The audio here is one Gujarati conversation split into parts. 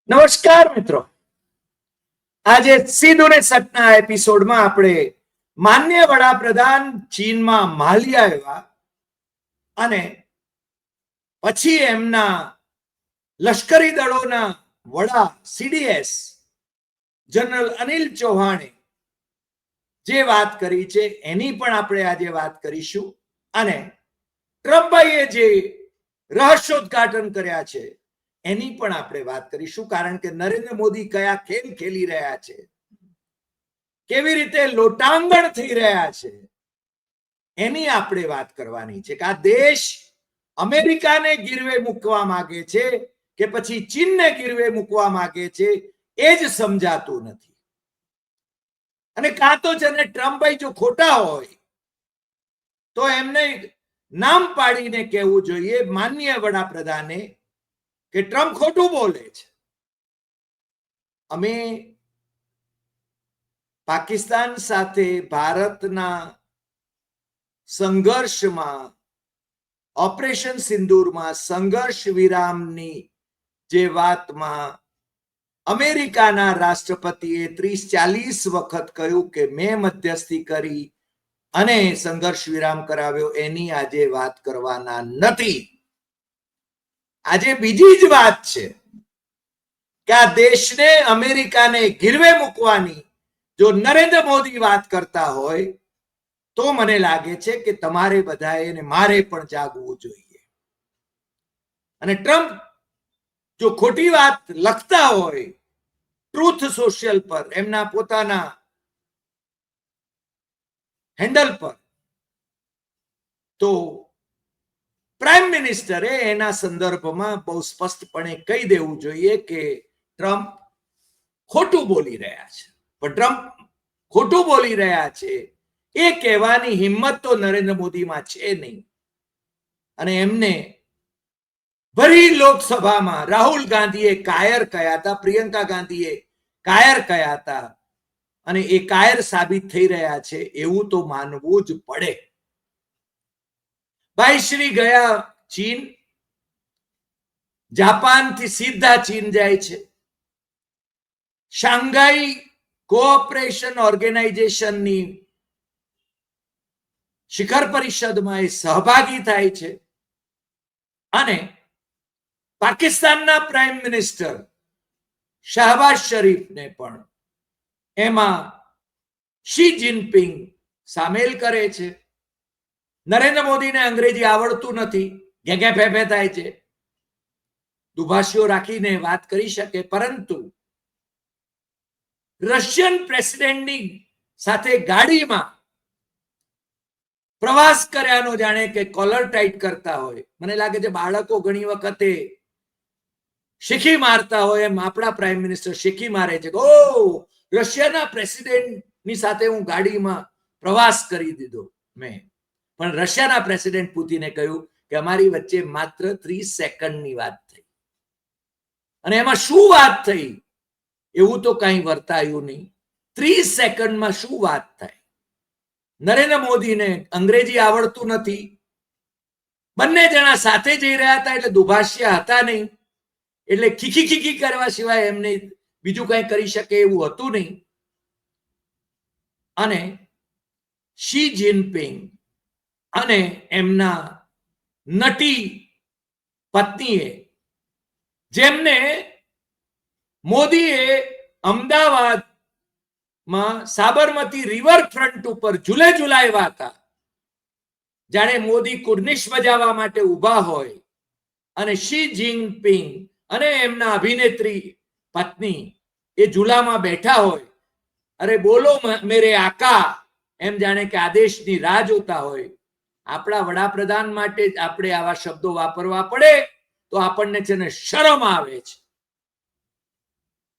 નમસ્કાર મિત્રો, આજે સીધું ને સટના એપિસોડમાં આપણે માન્ય વડાપ્રધાન ચીનમાં માલી આવ્યા અને પછી એમના લશ્કરી દળોના વડા સીડીએસ જનરલ અનિલ ચૌહાણે જે વાત કરી છે એની પણ આપણે આજે વાત કરીશું અને ટ્રમ્પભાઈએ જે રહસ્યોદ્ઘાટન કર્યા છે એની પણ આપણે વાત કરીશું, કારણ કે નરેન્દ્ર મોદી કયા ખેલ ખેલી રહ્યા છે, કેવી રીતે લોટાંગણ થઈ રહ્યા છે એની આપણે વાત કરવાની છે કે આ દેશ અમેરિકાને ગીરવે મૂકવા માંગે છે કે પછી ચીનને ગીરવે મૂકવા માંગે છે એ જ સમજાતું નથી. અને કાં તો છે ને ટ્રમ્પભાઈ જો ખોટા હોય તો એમને નામ પાડીને કહેવું જોઈએ માનનીય વડાપ્રધાને કે ટ્રમ્પ ખોટું બોલે છે. અમે પાકિસ્તાન સાથે ભારતના સંઘર્ષમાં, ઓપરેશન સિંદૂરમાં સંઘર્ષ વિરામની જે વાતમાં અમેરિકાના રાષ્ટ્રપતિએ 30-40 વખત કહ્યું કે મેં મધ્યસ્થી કરી અને સંઘર્ષ વિરામ કરાવ્યો, એની આજે વાત કરવાના નથી. આજે બીજી જ વાત છે કે આ દેશને અમેરિકાને ગીરવે મૂકવાની જો નરેન્દ્ર મોદી વાત કરતા હોય તો મને લાગે છે કે તમારે બધાએ ને મારે પણ જાગવું જોઈએ. અને ટ્રમ્પ જો ખોટી વાત લખતા હોય ટ્રુથ સોશિયલ પર, એમના પોતાના હેન્ડલ પર, તો પ્રાઇમ મિનિસ્ટરે એના સંદર્ભમાં બહુ સ્પષ્ટપણે કહી દેવું જોઈએ કે ટ્રમ્પ ખોટું બોલી રહ્યા છે. પણ ટ્રમ્પ ખોટું બોલી રહ્યા છે એ કહેવાની હિંમત તો નરેન્દ્ર મોદીમાં છે નહીં. અને એમને ભરી લોકસભામાં રાહુલ ગાંધીએ કાયર કહ્યા હતા, પ્રિયંકા ગાંધીએ કાયર કહ્યા હતા અને એ કાયર સાબિત થઈ રહ્યા છે એવું તો માનવું જ પડે. ભાઈ શ્રી ગયા ચીન, જાપાનથી સીધા ચીન જાય છે, શાંઘાઈ કોઓપરેશન ઓર્ગેનાઇઝેશનની શિખર પરિષદમાં એ સહભાગી થાય છે અને પાકિસ્તાનના પ્રાઇમ મિનિસ્ટર શહબાઝ શરીફને પણ એમાં શી જિનપિંગ સામેલ કરે છે. નરેન્દ્ર મોદીને અંગ્રેજી આવડતું નથી, ઘેઘે ફેફે થાય છે, દુભાષીઓ રાખીને વાત કરી શકે, પરંતુ રશિયન પ્રેસિડેન્ટની સાથે ગાડીમાં પ્રવાસ કર્યાનો જાણે કે કોલર ટાઈટ કરતા હોય. મને લાગે છે બાળકો ઘણી વખતે શીખી મારતા હોય એમ આપણા પ્રાઇમ મિનિસ્ટર શીખી મારે છે. ઓ, રશિયાના પ્રેસિડેન્ટની સાથે હું ગાડીમાં પ્રવાસ કરી દીધો મેં. પણ રશિયાના પ્રેસિડેન્ટ પુતિને કહ્યું કે અમારી વચ્ચે માત્ર 30 સેકન્ડની વાત થઈ અને એમાં શું વાત થઈ એવું તો કઈ વર્તાયું નહીં. 30 સેકન્ડમાં શું વાત થાય? નરેન્દ્ર મોદીને અંગ્રેજી આવડતું નથી, બંને જણા સાથે જઈ રહ્યા હતા એટલે દુભાષિયા હતા નહીં, એટલે ખીખી ખીખી કરવા સિવાય એમને બીજું કઈ કરી શકે એવું હતું નહીં. અને શી જિનપિંગ અને એમના નટી પત્નીએ, જેમને મોદીએ અમદાવાદમાં સાબરમતી રિવરફ્રન્ટ ઉપર ઝૂલે ઝુલાવ્યા હતા, જાણે મોદી કુર્નિશ બજાવવા માટે ઉભા હોય, અને શી જિનપિંગ અને એમના અભિનેત્રી પત્ની એ ઝૂલામાં બેઠા હોય, અરે બોલો મેરે આકા એમ જાણે કે આદેશની રાહ જોતા હોય. આપણા વડાપ્રધાન માટે આપણે આવા શબ્દો વાપરવા પડે તો આપણને છે ને શરમ આવે છે,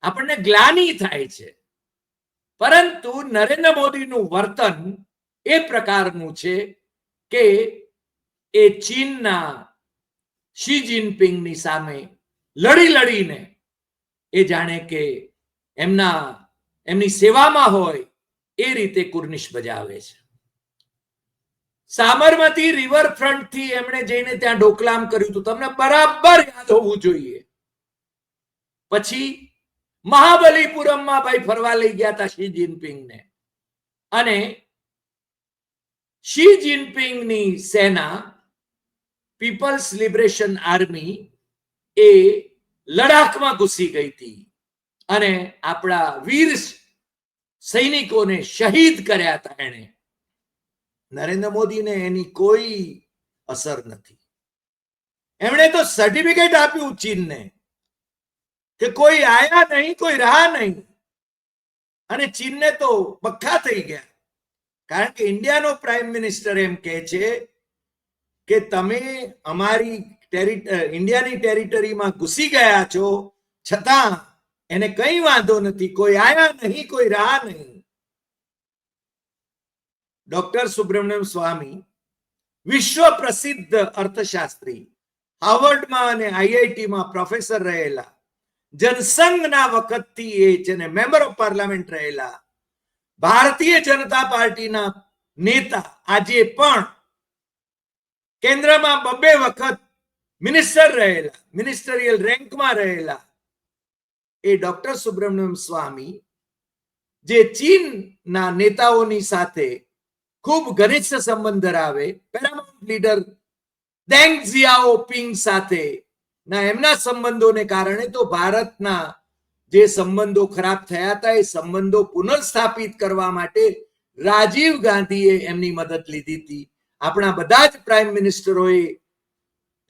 આપણને ગ્લાનિ થાય છે. પરંતુ નરેન્દ્ર મોદીનું વર્તન એ પ્રકારનું છે કે એ ચીનના શી જિનપિંગની સામે લડી લડીને એ જાણે કે એમની સેવામાં હોય એ રીતે કુર્નિશ બજાવે છે. સાબરમતી રિવરફ્રન્ટ થી એમણે જઈને ત્યાં ડોકલામ કર્યું હતું, તમને બરાબર યાદ હોવું જોઈએ. પછી મહાબલીપુરમમાં ભાઈ ફરવા લઈ ગયા હતા શી જિનપિંગને, અને શી જિનપિંગની સેના પીપલ્સ લિબરેશન આર્મી એ લડાખમાં ઘૂસી ગઈ હતી અને આપણા વીર સૈનિકોને શહીદ કર્યા હતા. એને નરેન્દ્ર મોદીને એની કોઈ અસર નથી. એમણે તો સર્ટિફિકેટ આપ્યું ચીનને કે કોઈ આયા નહીં, કોઈ રહા નહીં, અને ચીનને તો બખ્ખા થઈ ગયા. કારણ કે ઇન્ડિયાનો પ્રાઇમ મિનિસ્ટર એમ કહે છે કે તમે અમારી ઇન્ડિયાની ટેરિટરીમાં ઘૂસી ગયા છો, છતાં એને કઈ વાંધો નથી, કોઈ આયા નહીં, કોઈ રહા નહીં. ડોક્ટર સુબ્રમણ્યમ સ્વામી વિશ્વ પ્રસિદ્ધ અર્થશાસ્ત્રી, હાર્વર્ડમાં અને આઈઆઈટીમાં પ્રોફેસર રહેલા, જનસંઘના વખતથી એ છે ને મેમ્બર ઓફ પાર્લામેન્ટ રહેલા, ભારતીય જનતા પાર્ટીના નેતા, આજે પણ કેન્દ્રમાં 2 વખત મિનિસ્ટર રહેલા, મિનિસ્ટરિયલ રેન્કમાં રહેલા એ ડોક્ટર સુબ્રમણ્યમ સ્વામી જે ચીનના નેતાઓની સાથે ખૂબ ઘનિષ્ઠ સંબંધ ધરાવે, પેરામાઉન્ટ લીડર દેંગ ઝિયાઓપિંગ સાથે ના એમના સંબંધોને કારણે તો ભારતના જે સંબંધો ખરાબ થયા હતા એ સંબંધો પુનર્સ્થાપિત કરવા માટે રાજીવ ગાંધીએ એમની મદદ લીધી હતી. આપણા બધા જ પ્રાઇમ મિનિસ્ટરોએ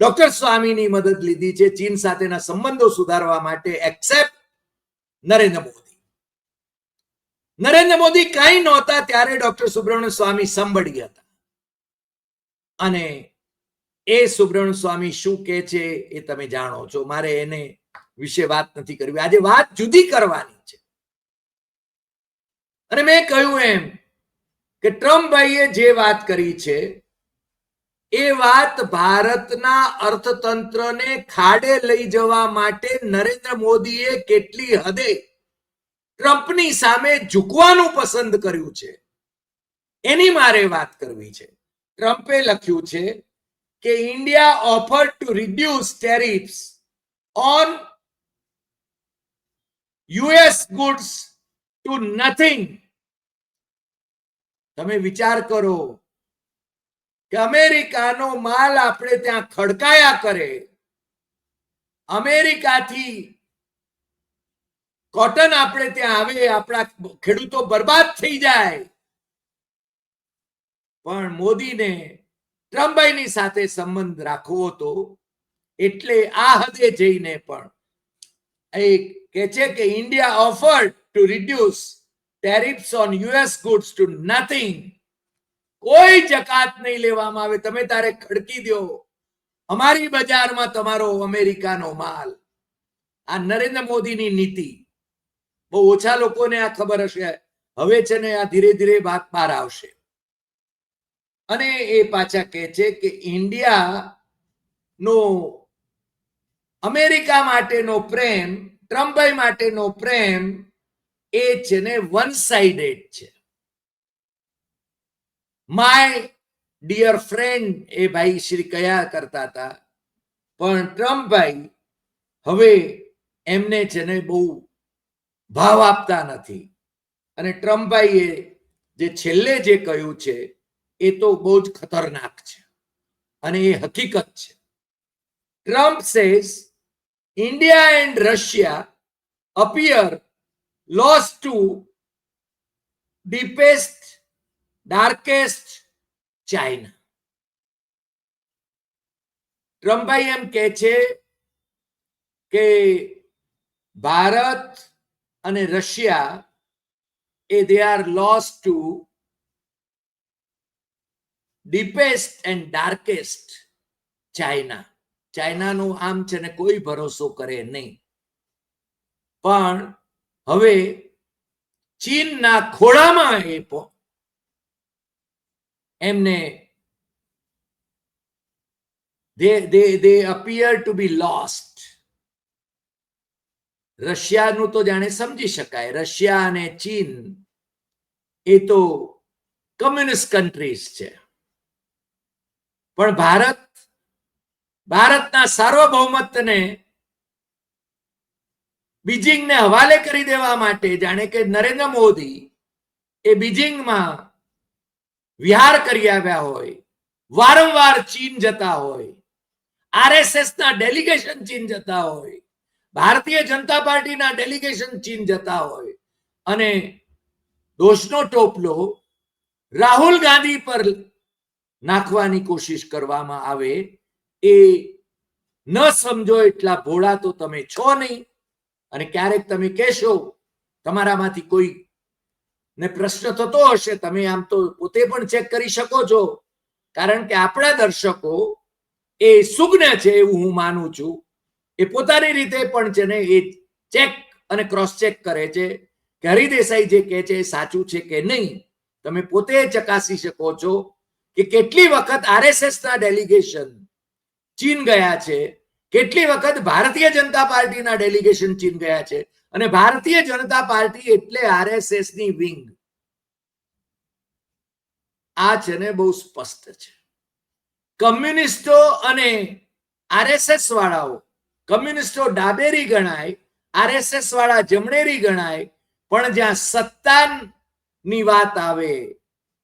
ડોક્ટર સ્વામીની મદદ લીધી છે ચીન સાથેના સંબંધો સુધારવા માટે, એક્સેપ્ટ નરેન્દ્ર મોદી. નરેન્દ્ર મોદી કઈ નહોતા ત્યારે ડોક્ટર સુબ્રમણ્યમ સ્વામી સંભળી હતા. અને એ સુબ્રમણ્યમ સ્વામી શું કહે છે એ તમે જાણો છો. મારે એને વિશે વાત નથી કરવી, આજે વાત જુદી કરવાની છે. અને મેં કહ્યું એમ કે ટ્રમ્પભાઈએ જે વાત કરી છે એ વાત ભારતના અર્થતંત્રને ખાડે લઈ જવા માટે નરેન્દ્ર મોદીએ કેટલી હદે ટ્રમ્પની સામે ઝૂકવાનું પસંદ કર્યું છે એની મારે વાત કરવી છે. ટ્રમ્પે લખ્યું છે કે India offered to reduce tariffs on US goods to nothing. તમે વિચાર કરો કે અમેરિકાનો માલ આપણે ત્યાં ખડકાયા કરે, અમેરિકાથી કોટન આપણે ત્યાં આવે, આપણા ખેડૂતો બરબાદ થઈ જાય, પણ મોદીને ટ્રમ્પભાઈની સાથે સંબંધ રાખવો હતો એટલે આ હદે જઈને પણ એ કહે છે કે India offered to reduce tariffs on US goods to nothing. કોઈ જકાત નહીં લેવામાં આવે, તમે તારે ખડકી દો અમારી બજારમાં તમારો અમેરિકાનો માલ. આ નરેન્દ્ર મોદીની નીતિ. બહુ ઓછા લોકોને આ ખબર હશે, હવે છે ને આ ધીરે ધીરે વાત બહાર આવશે. અને એ પાછા કહે છે કે ઇન્ડિયા નો અમેરિકા માટેનો પ્રેમ, ટ્રમ્પભાઈ માટેનો પ્રેમ એ છે ને વન સાઇડેડ છે. માય ડિયર ફ્રેન્ડ એ ભાઈ શ્રી કયા કરતા હતા, પણ ટ્રમ્પભાઈ હવે એમને છે ને બહુ ભાવ આપતા નથી. અને ટ્રમ્પભાઈએ જે છેલ્લે જે કહ્યું છે એ તો બહુ જ ખતરનાક છે અને એ હકીકત છે. Trump says India and Russia appear lost to deepest, darkest China. ટ્રમ્પભાઈ એમ કહે છે કે ભારત અને Russia A they are lost to deepest and darkest China. ચાઇનાનું આમ છે ને કોઈ ભરોસો કરે નહીં, પણ હવે ચીનના ખોળામાં એ એમને they appear to be lost. રશિયાનું તો જાણે સમજી શકાય, રશિયા અને ચીન એ તો કમ્યુનિસ્ટ કન્ટ્રીઝ છે, પણ ભારતના સાર્વભૌમત્વને બીજિંગને હવાલે કરી દેવા માટે, જાણે કે નરેન્દ્ર મોદી એ બીજિંગમાં વિહાર કરી આવ્યા હોય, વારંવાર ચીન જતા હોય, આરએસએસ ના ડેલિગેશન ચીન જતા હોય, ભારતીય જનતા પાર્ટીના ડેલિગેશન ચીન જતા હોય, અને દોષનો ટોપલો રાહુલ ગાંધી પર નાખવાની કોશિશ કરવામાં આવે, એ ન સમજો એટલા ભોળા તો તમે છો નહીં. અને ક્યારેક તમે કહેશો, તમારામાંથી કોઈ ને પ્રશ્ન થતો હશે, તમે આમ તો પોતે પણ ચેક કરી શકો છો, કારણ કે આપણા દર્શકો એ સુજ્ઞ છે એવું હું માનું છું. એ પોતાની રીતે પણ છે ને એ ચેક અને ક્રોસ ચેક કરે છે કે હરિદેસાઈ જે કહે છે એ સાચું છે કે નહીં. તમે પોતે ચકાસી શકો છો કે કેટલી વખત આરએસએસ ના ડેલિગેશન ચીન ગયા છે, કેટલી વખત ભારતીય જનતા પાર્ટીના ડેલિગેશન ચીન ગયા છે. અને ભારતીય જનતા પાર્ટી એટલે આરએસએસ ની વિંગ. આ છે ને બહુ સ્પષ્ટ છે. કમ્યુનિસ્ટો અને આરએસએસ વાળાઓ, કમ્યુનિસ્ટો ડાબેરી ગણાય, આરએસએસ વાળા જમણેરી ગણાય, પણ જ્યાં સત્તાની વાત આવે,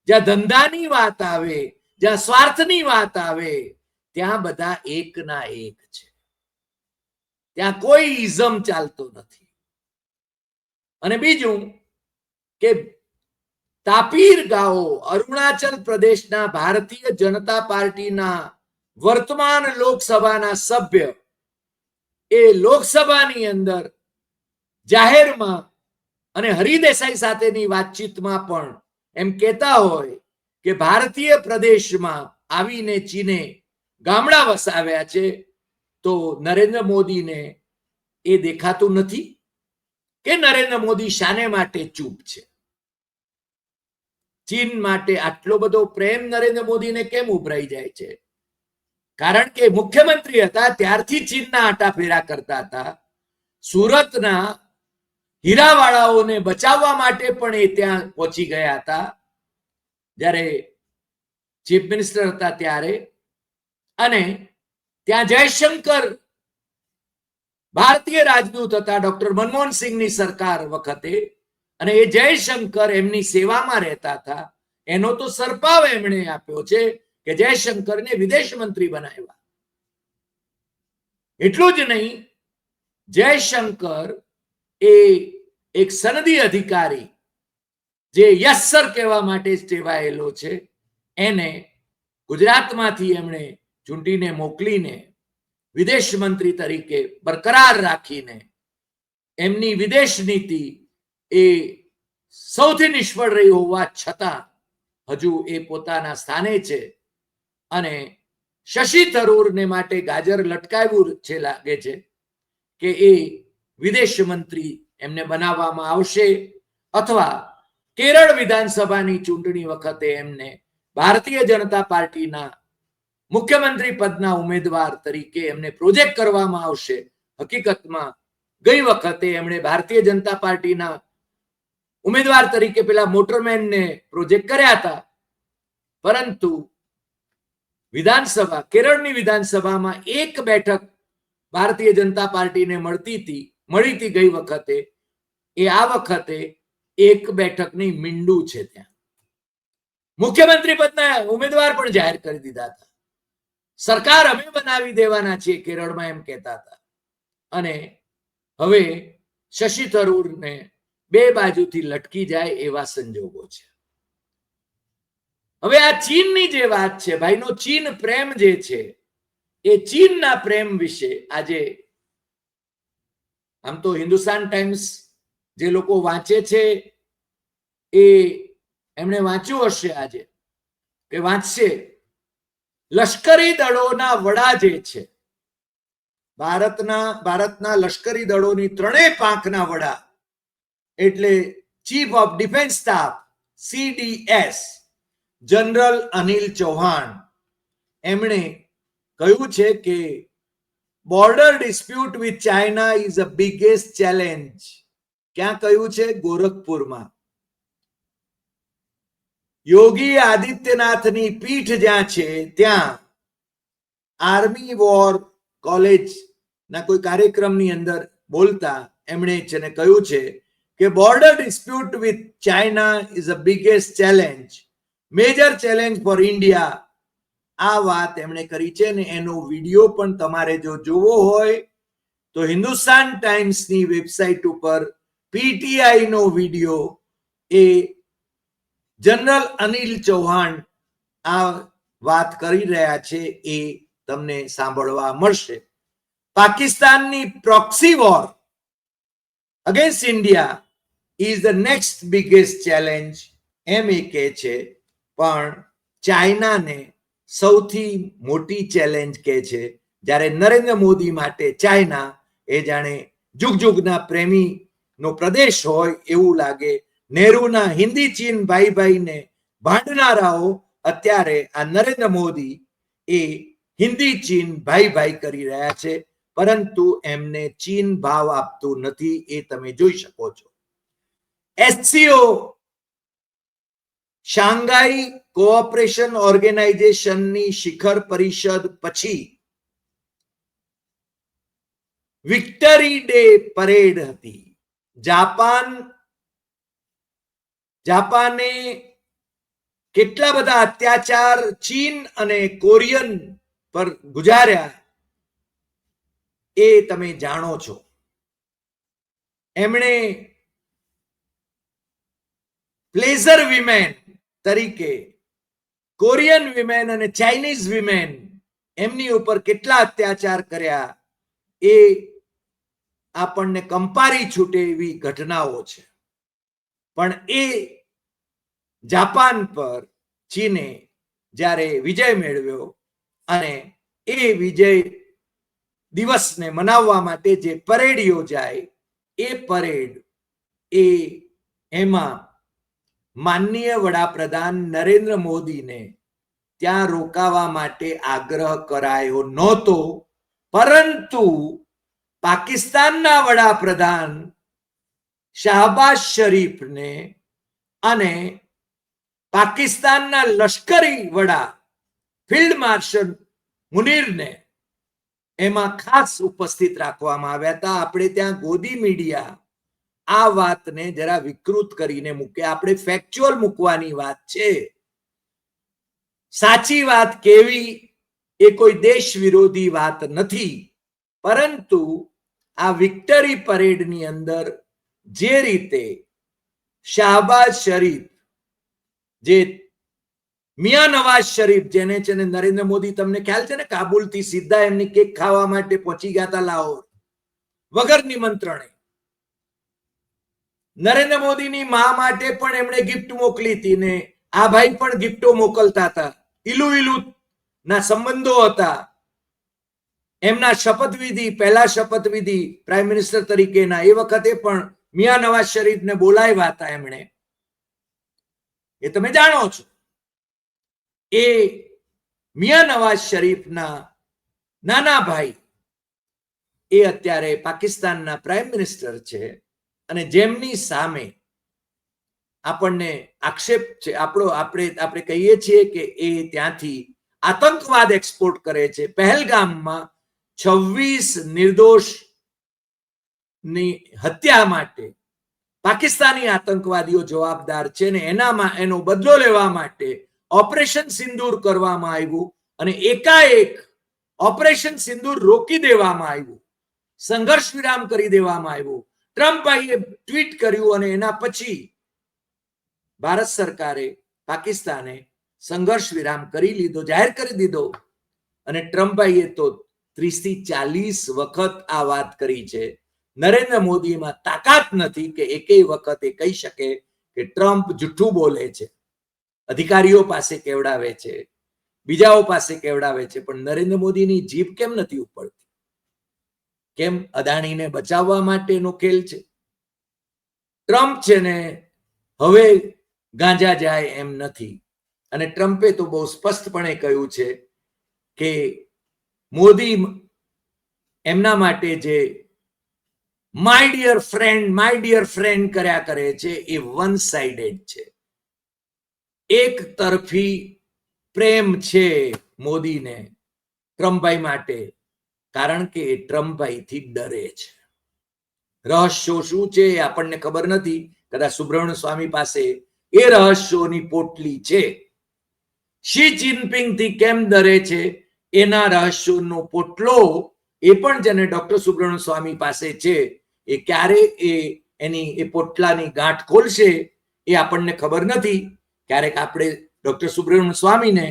જ્યાં ધંધાની વાત આવે, જ્યાં સ્વાર્થની વાત આવે, ત્યાં બધા એકના એક છે. ત્યાં કોઈ ઇઝમ ચાલતો નથી. અને બીજું કે તાપીર ગાઓ અરુણાચલ પ્રદેશના ભારતીય જનતા પાર્ટીના વર્તમાન લોકસભાના સભ્ય એ લોકસભાની અંદર જાહેરમાં અને હરિદેસાઈ સાથેની વાતચીતમાં પણ એમ કહેતા હોય કે ભારતીય પ્રદેશમાં આવીને ચીને ગામડા વસાવ્યા છે, તો નરેન્દ્ર મોદીને એ દેખાતું નથી કે નરેન્દ્ર મોદી શાને માટે ચૂપ છે? ચીન માટે આટલો બધો પ્રેમ નરેન્દ્ર મોદીને કેમ ઉભરાઈ જાય છે? કારણ કે મુખ્યમંત્રી હતા ત્યારથી ચીનના આટાફેરા કરતા હતા. સુરતના હીરાવાળાઓને બચાવવા માટે પણ એ ત્યાં પહોંચી ગયા હતા જ્યારે ચીફ મિનિસ્ટર હતા ત્યારે. અને ત્યાં જયશંકર ભારતીય રાજદૂત હતા ડોક્ટર મનમોહનસિંહની સરકાર વખતે, અને એ જયશંકર એમની સેવામાં રહેતા હતા. એનો તો સરપાવ એમણે આપ્યો છે કે જયશંકરને વિદેશ મંત્રી બનાવ્યા. એટલું જ નહીં, જયશંકર એ એક સનદી અધિકારી જે યસ સર કહેવા માટે જ ટેવાયેલો છે, એને ગુજરાતમાંથી એમણે ચૂંટીને મોકલીને વિદેશ મંત્રી તરીકે બરકરાર રાખીને એમની વિદેશ નીતિ એ સૌથી નિષ્ફળ રહી હોવા છતાં હજુ એ પોતાના સ્થાને છે. અને શશી થરૂરને માટે ગાજર લટકાવ્યું છે, લાગે છે કે એ વિદેશ મંત્રી એમને બનાવવામાં આવશે, અથવા કેરળ વિધાનસભાની ચૂંટણી વખતે એમને ભારતીય જનતા પાર્ટીના મુખ્યમંત્રી પદના ઉમેદવાર તરીકે એમને પ્રોજેક્ટ કરવામાં આવશે. હકીકતમાં ગઈ વખતે એમણે ભારતીય જનતા પાર્ટીના ઉમેદવાર તરીકે પેલા મોટરમેનને પ્રોજેક્ટ કર્યા હતા, પરંતુ વિધાનસભા, કેરળની વિધાનસભામાં એક બેઠક ભારતીય જનતા પાર્ટીને મળી હતી ગઈ વખતે. એ આ વખતે એક બેઠકની મીંડું છે. ત્યાં મુખ્યમંત્રી પદના ઉમેદવાર પણ જાહેર કરી દીધા હતા. સરકાર અમે બનાવી દેવાના છીએ કેરળમાં એમ કહેતા હતા. અને હવે શશી થરૂરને બે બાજુથી લટકી જાય એવા સંજોગો છે. હવે આ ચીનની જે વાત છે, ભાઈનો ચીન પ્રેમ જે છે, એ ચીનના પ્રેમ વિશે આજે આમ તો હિન્દુસ્તાન ટાઈમ્સ જે લોકો વાંચે છે એ એમણે વાંચ્યું હશે આજે કે વાંચશે. લશ્કરી દળોના વડા જે છે, ભારતના લશ્કરી દળોની ત્રણેય પાંખના વડા એટલે chief of defence staff CDS general Anil Chauhan, એમણે કહ્યું છે કે border dispute with China is a biggest challenge. ક્યાં કહ્યું છે? ગોરખપુરમાં. યોગી આદિત્યનાથની પીઠ જ્યાં છે ત્યાં આર્મી વોર કોલેજ ના કોઈ કાર્યક્રમની અંદર બોલતા એમણે છે ને કહ્યું છે કે border dispute with China is a biggest challenge, major challenge for India. આ વાત એમણે કરી છે ને એનો વિડીયો પણ તમારે જો જોવો હોય તો હિન્દુસ્તાન ટાઈમ્સની વેબસાઇટ ઉપર પીટીઆઈ નો વિડીયો એ જનરલ અનિલ ચૌહાણ આ વાત કરી રહ્યા છે એ તમને સાંભળવા મળશે. પાકિસ્તાનની proxy war against India is the next biggest challenge એમ એ કહે છે, પણ ચાઇનાને સૌથી મોટી ચેલેન્જ કહે છે. જ્યારે નરેન્દ્ર મોદી માટે ચાઇના એ જાણે જુગ જુગના પ્રેમી નો પ્રદેશ હોય એવું લાગે. નહેરુના હિન્દી ચીન ભાઈ ભાઈને ભાંડનારાઓ અત્યારે આ નરેન્દ્ર મોદી એ હિન્દી ચીન ભાઈ ભાઈ કરી રહ્યા છે, પરંતુ એમને ચીન ભાવ આપતું નથી, એ તમે જોઈ શકો છો. એસસીઓ શાંઘાઈ કોઓપરેશન ઓર્ગેનાઇઝેશનની શિખર પરિષદ પછી વિક્ટરી ડે પરેડ હતી. જાપાને કેટલા બધા અત્યાચાર ચીન અને કોરિયન પર ગુજાર્યા એ તમે જાણો છો. એમણે પ્લેઝર વિમેન તરીકે કોરિયન વિમેન અને ચાઇનીઝ વિમેન એમની ઉપર કેટલા અત્યાચાર કર્યા એ આપણને કંપારી છૂટે એવી ઘટનાઓ છે. પણ એ જાપાન પર ચીને જ્યારે વિજય મેળવ્યો અને એ વિજય દિવસને મનાવવા માટે જે પરેડ યોજાય એ પરેડ એમાં માનનીય વડાપ્રધાન નરેન્દ્ર મોદીને ત્યાં રોકાવા માટે આગ્રહ કરાયો નહોતો, પરંતુ પાકિસ્તાનના વડાપ્રધાન શાહબાઝ શરીફને અને પાકિસ્તાનના લશ્કરી વડા ફિલ્ડ માર્શલ મુનીરને એમાં ખાસ ઉપસ્થિત રાખવામાં આવ્યા હતા. આપણે ત્યાં ગોદી મીડિયા આ વાતને જરા વિકૃત કરીને મૂકે. આપણે ફેક્ચ્યુઅલ મૂકવાની વાત છે. સાચી વાત કેવી એ કોઈ દેશ વિરોધી વાત નથી, પરંતુ આ વિક્ટરી પરેડની અંદર જે રીતે શાહબાઝ શરીફ, જે મિયા નવાઝ શરીફ, જેને છે ને નરેન્દ્ર મોદી, તમને ખ્યાલ છે ને, કાબુલ થી સીધા એમની કેક ખાવા માટે પહોંચી ગયા હતા લાહોર વગર નિમંત્રણે. નરેન્દ્ર મોદીની મા માટે પણ એમણે ગિફ્ટ મોકલી હતી ને આ ભાઈ પણ ગિફ્ટો મોકલતા હતા. ઇલુ ઇલુ ના સંબંધો હતા. એમના શપથવિધિ, પહેલા શપથવિધિ પ્રાઇમ મિનિસ્ટર તરીકેના એ વખતે પણ મિયા નવાઝ શરીફને બોલાવ્યા હતા એમણે, એ તમે જાણો છો. એ મિયા નવાઝ શરીફના નાના ભાઈ એ અત્યારે પાકિસ્તાનના પ્રાઇમ મિનિસ્ટર છે અને જેમની સામે આપણને આક્ષેપ છે, આપણે કહીએ છીએ કે એ ત્યાંથી આતંકવાદ એક્સપોર્ટ કરે છે. પહેલગામમાં 26 નિર્દોષ ની હત્યા માટે પાકિસ્તાની આતંકવાદીઓ જવાબદાર છે ને એનો બદલો લેવા માટે ઓપરેશન સિંદૂર કરવામાં આવ્યું અને એકાએક ઓપરેશન સિંદૂર રોકી દેવામાં આવ્યું, સંઘર્ષ વિરામ કરી દેવામાં આવ્યું. ટ્રમ્પભાઈએ ટ્વીટ કર્યું અને એના પછી ભારત સરકારે, પાકિસ્તાને સંઘર્ષ વિરામ કરી લીધો, જાહેર કરી દીધો. અને ટ્રમ્પભાઈએ તો 30 થી 40 વખત આ વાત કરી છે. નરેન્દ્ર મોદીમાં તાકાત નથી કે એકેય વખત એ કહી શકે કે ટ્રમ્પ જુઠ્ઠું બોલે છે. અધિકારીઓ પાસે કેવડાવે છે, બીજાઓ પાસે કેવડાવે છે, પણ નરેન્દ્ર મોદીની જીભ કેમ નથી ઉપડતી? કેમ? અદાણીને બચાવવા માટેનો ખેલ છે. ટ્રમ્પ છે ને હવે ગાંજા જાય એમ નથી. અને ટ્રમ્પે તો બહુ સ્પષ્ટપણે કહ્યું છે કે મોદી એમના માટે જે માય ડિયર ફ્રેન્ડ કર્યા કરે છે એ વન સાઇડેડ છે. એક તરફી પ્રેમ છે મોદીને ટ્રમ્પભાઈ માટે, કારણ કે એ ટ્રમ્પભાઈ થી ડરે છે. રહસ્યો શું છે એ આપણને ખબર નથી. કદાચ સુબ્રમણ્ય સ્વામી પાસે એ રહસ્યોની પોટલી છે. શી જિનપિંગ થી કેમ ડરે છે એના રહસ્યોનો પોટલો એ પણ જેને ડોક્ટર સુબ્રમણ્ય સ્વામી પાસે છે એ ક્યારે એની એ પોટલાની ગાંઠ ખોલશે એ આપણને ખબર નથી. ક્યારેક આપણે ડોક્ટર સુબ્રમણ્ય સ્વામીને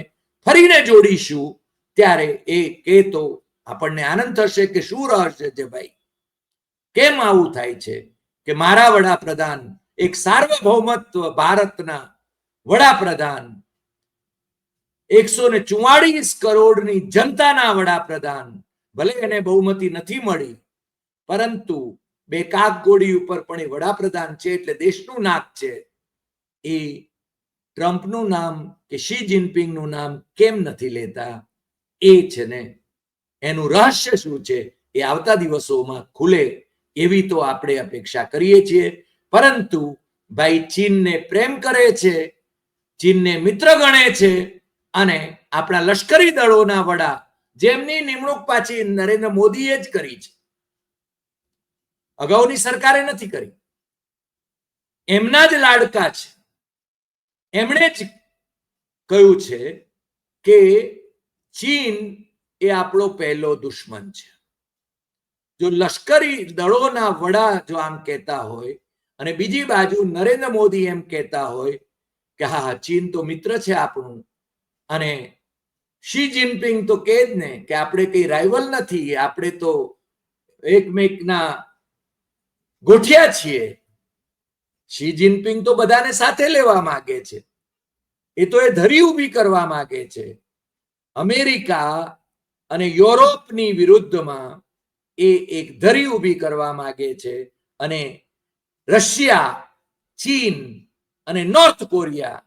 ફરીને જોડીશું ત્યારે એ કે તો આપણને આનંદ થશે કે શું રહસ્ય છે ભાઈ, કેમ આવું થાય છે કે મારા વડાપ્રધાન, એક સાર્વભૌમત્વ ભારતના વડાપ્રધાન, 144 કરોડની જનતાના વડાપ્રધાન, ભલે એને બહુમતી નથી મળી પરંતુ બે કાક ગોળી ઉપર પણ એ વડાપ્રધાન છે એટલે દેશનું નાક છે. એ ટ્રમ્પનું નામ કે શી જિનપિંગનું નામ કેમ નથી લેતા એ છે ને એનું રહસ્ય શું છે એ આવતા દિવસોમાં ખુલે એવી તો આપણે અપેક્ષા કરીએ છીએ. પરંતુ ભાઈ ચીનને પ્રેમ કરે છે, ચીનને મિત્ર ગણે છે અને આપણા લશ્કરી દળોના વડા જેમની નિમણૂક પાછી નરેન્દ્ર મોદીએ જ કરી છે, અગાઉની સરકારે નથી કરી, એમના જ લાડકા છે. એમણે જ કહ્યું છે કે ચીન એ આપણો પહેલો દુશ્મન છે. જો લશ્કરી દળોના વડા જો આમ કહેતા હોય અને બીજી બાજુ નરેન્દ્ર મોદી એમ કહેતા હોય કે હા ચીન તો મિત્ર છે આપણું, અને શી જિનપિંગ તો કહે જ ને કે આપણે કઈ રાઇવલ નથી, આપણે તો એકમેકના ગોઠિયા છીએ. શી જિનપિંગ તો બધાને સાથે લેવા માંગે છે, એ તો એ ધરી ઊભી કરવા માંગે છે. અમેરિકા અને યુરોપની વિરુદ્ધમાં એ એક ધરી ઊભી કરવા માંગે છે અને રશિયા, ચીન અને નોર્થ કોરિયા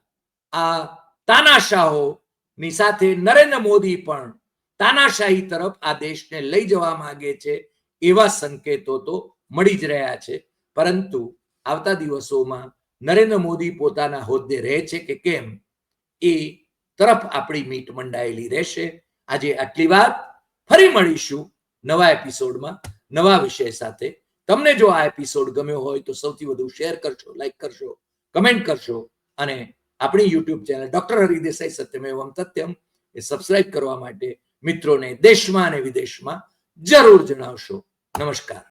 આ તાનાશાહોની સાથે નરેન્દ્ર મોદી પણ તાનાશાહી તરફ આ દેશને લઈ જવા માંગે છે એવા સંકેતો તો મળી જ રહ્યા છે. પરંતુ આવતા દિવસોમાં નરેન્દ્ર મોદી પોતાના હોદ્દે રહે છે કે કેમ એ તરફ આપણી મીટ મંડાયેલી રહેશે. આજે આટલી વાત, ફરી મળીશું નવા એપિસોડમાં નવા વિષય સાથે. તમને જો આ એપિસોડ ગમ્યો હોય તો સૌથી વધુ શેર કરશો, લાઈક કરશો, કમેન્ટ કરશો અને આપણી યુટ્યુબ ચેનલ ડોક્ટર હરિદેસાઈ સત્યમેવમ તથ્યમ એ સબસ્ક્રાઇબ કરવા માટે મિત્રોને દેશમાં અને વિદેશમાં જરૂર જણાવશો. નમસ્કાર.